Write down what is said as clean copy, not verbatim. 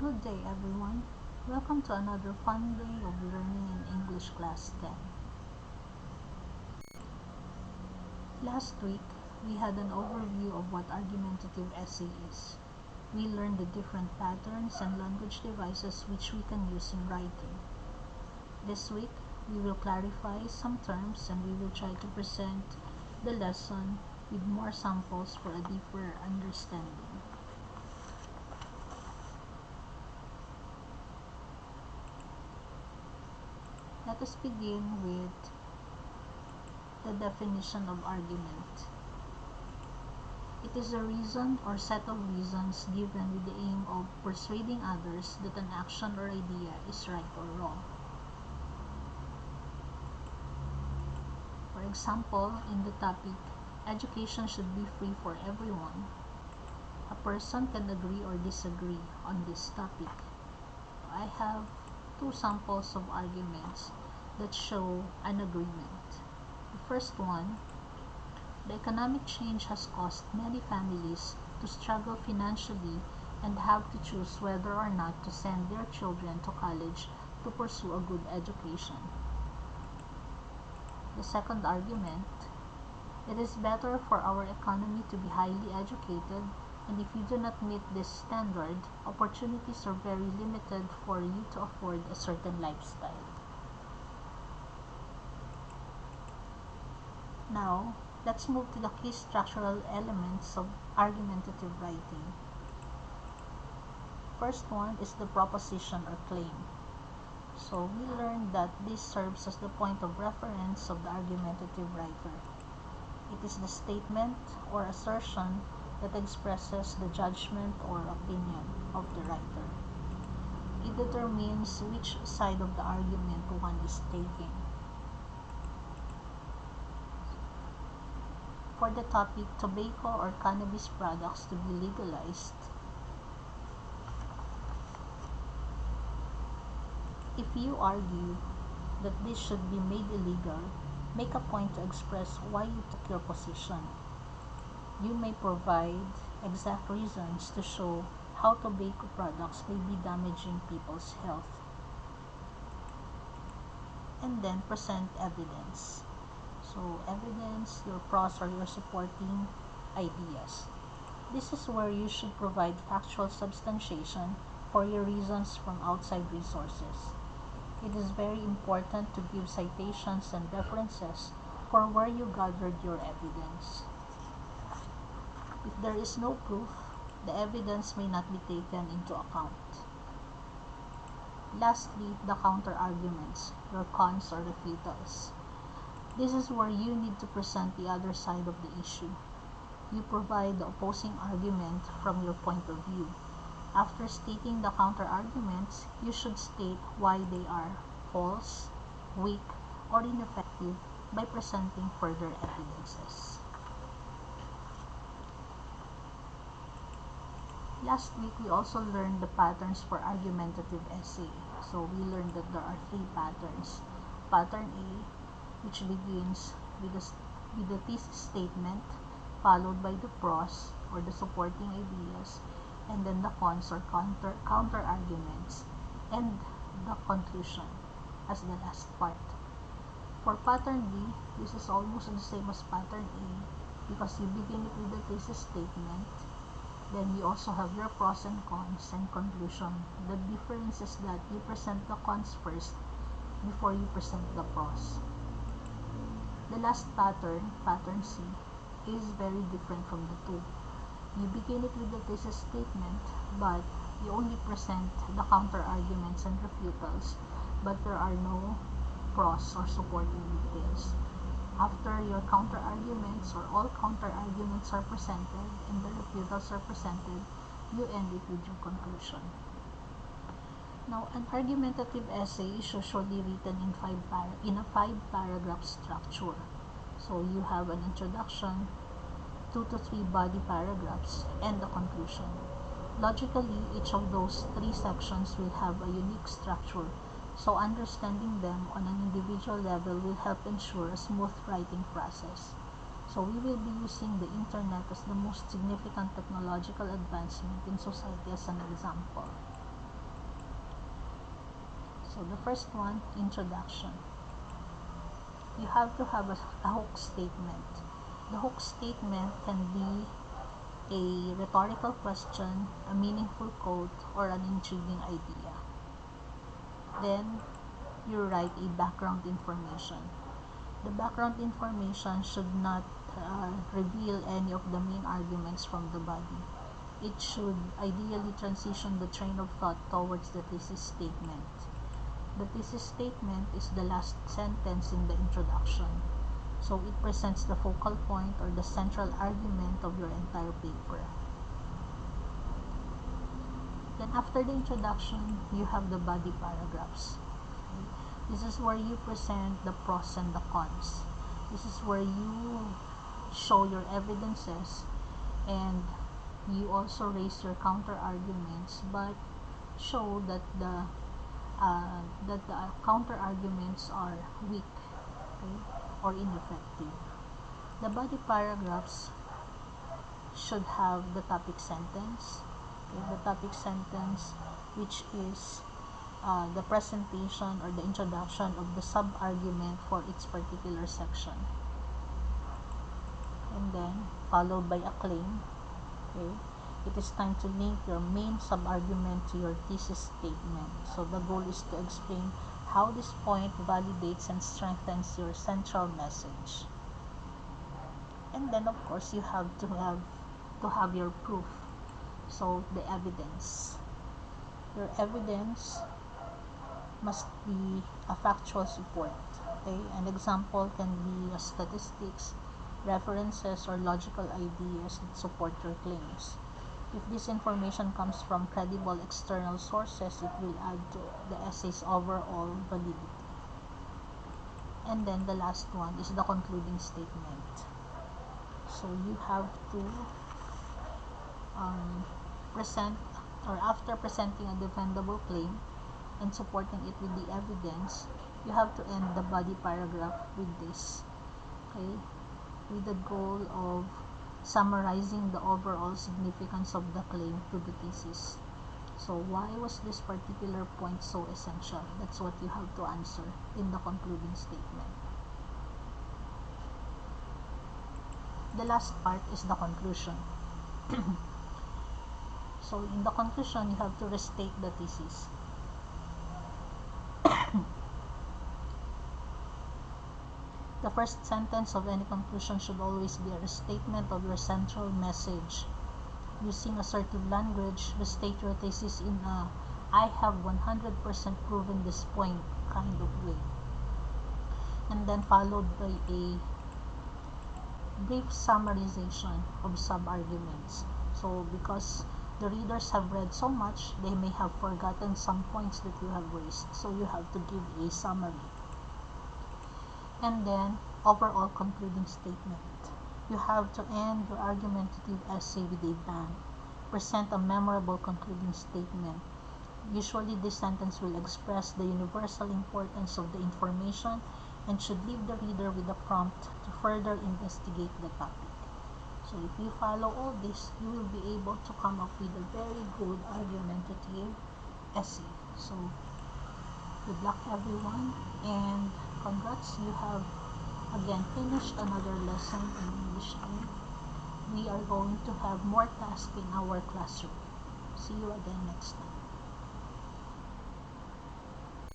Good day, everyone. Welcome to another fun day of learning in English Class 10. Last week, we had an overview of what argumentative essay is. We learned the different patterns and language devices which we can use in writing. This week, we will clarify some terms and we will try to present the lesson with more samples for a deeper understanding. Let us begin with the definition of argument. It is a reason or set of reasons given with the aim of persuading others that an action or idea is right or wrong. For example, in the topic, education should be free for everyone, a person can agree or disagree on this topic. I have two samples of arguments that show an agreement. The first one, the economic change has caused many families to struggle financially and have to choose whether or not to send their children to college to pursue a good education. The second argument, it is better for our economy to be highly educated, and if you do not meet this standard, opportunities are very limited for you to afford a certain lifestyle. Now, let's move to the key structural elements of argumentative writing. First one is the proposition or claim. So we learned that this serves as the point of reference of the argumentative writer. It is the statement or assertion that expresses the judgment or opinion of the writer. It determines which side of the argument one is taking. For the topic, tobacco or cannabis products to be legalized, if you argue that this should be made illegal, make a point to express why you took your position. You may provide exact reasons to show how tobacco products may be damaging people's health. And then present evidence. So evidence, your pros or your supporting ideas. This is where you should provide factual substantiation for your reasons from outside resources. It is very important to give citations and references for where you gathered your evidence. If there is no proof, the evidence may not be taken into account. Lastly, the counter-arguments, your cons or refutats. This is where you need to present the other side of the issue. You provide the opposing argument from your point of view. After stating the counter-arguments, you should state why they are false, weak, or ineffective by presenting further evidences. Last week, we also learned the patterns for argumentative essay. So we learned that there are three patterns. Pattern A, which begins with the thesis statement, followed by the pros or the supporting ideas, and then the cons or counter arguments, and the conclusion as the last part. For pattern B, this is almost the same as pattern A because you begin it with the thesis statement, then you also have your pros and cons and conclusion. The difference is that you present the cons first before you present the pros. The last pattern, pattern C, is very different from the two. You begin it with the thesis statement, but you only present the counter-arguments and refutals, but there are no pros or supporting details. After your counter-arguments or all counter-arguments are presented and the refutals are presented, you end it with your conclusion. Now, an argumentative essay is usually written in a five-paragraph structure. So you have an introduction, 2 to 3 body paragraphs, and the conclusion. Logically, each of those three sections will have a unique structure, so understanding them on an individual level will help ensure a smooth writing process. So we will be using the internet as the most significant technological advancement in society as an example. So the first one, introduction. You have to have a hook statement. The hook statement can be a rhetorical question, a meaningful quote, or an intriguing idea. Then you write a background information. The background information should not reveal any of the main arguments from the body. It should ideally transition the train of thought towards the thesis statement. The thesis statement is the last sentence in the introduction, so it presents the focal point or the central argument of your entire paper. Then after the introduction, you have the body paragraphs. Okay? This is where you present the pros and the cons. This is where you show your evidences, and you also raise your counter arguments, but show that the counter arguments are weak, okay, or ineffective. The body paragraphs should have the topic sentence, okay, the topic sentence, which is the presentation or the introduction of the sub-argument for its particular section, and then followed by a claim. Okay, it is time to link your main sub-argument to your thesis statement. So the goal is to explain how this point validates and strengthens your central message. And then of course you have to have your proof. So the evidence. Your evidence must be a factual support. Okay, an example can be statistics, references, or logical ideas that support your claims. If this information comes from credible external sources, it will add to the essay's overall validity. And then the last one is the concluding statement. So you have to present, or after presenting a defendable claim and supporting it with the evidence, you have to end the body paragraph with this, okay, with the goal of summarizing the overall significance of the claim to the thesis. So why was this particular point so essential? That's what you have to answer in the concluding statement. The last part is the conclusion. So in the conclusion, you have to restate the thesis. The first sentence of any conclusion should always be a restatement of your central message. Using assertive language, restate your thesis in a "I have 100% proven this point" kind of way. And then followed by a brief summarization of sub-arguments. So because the readers have read so much, they may have forgotten some points that you have raised. So you have to give a summary. And then overall concluding statement. You have to end your argumentative essay with a bang. Present a memorable concluding statement. Usually this sentence will express the universal importance of the information and should leave the reader with a prompt to further investigate the topic. So if you follow all this, you will be able to come up with a very good argumentative essay. So good luck everyone, and congrats, you have again finished another lesson in English 2. We are going to have more tasks in our classroom. See you again next time.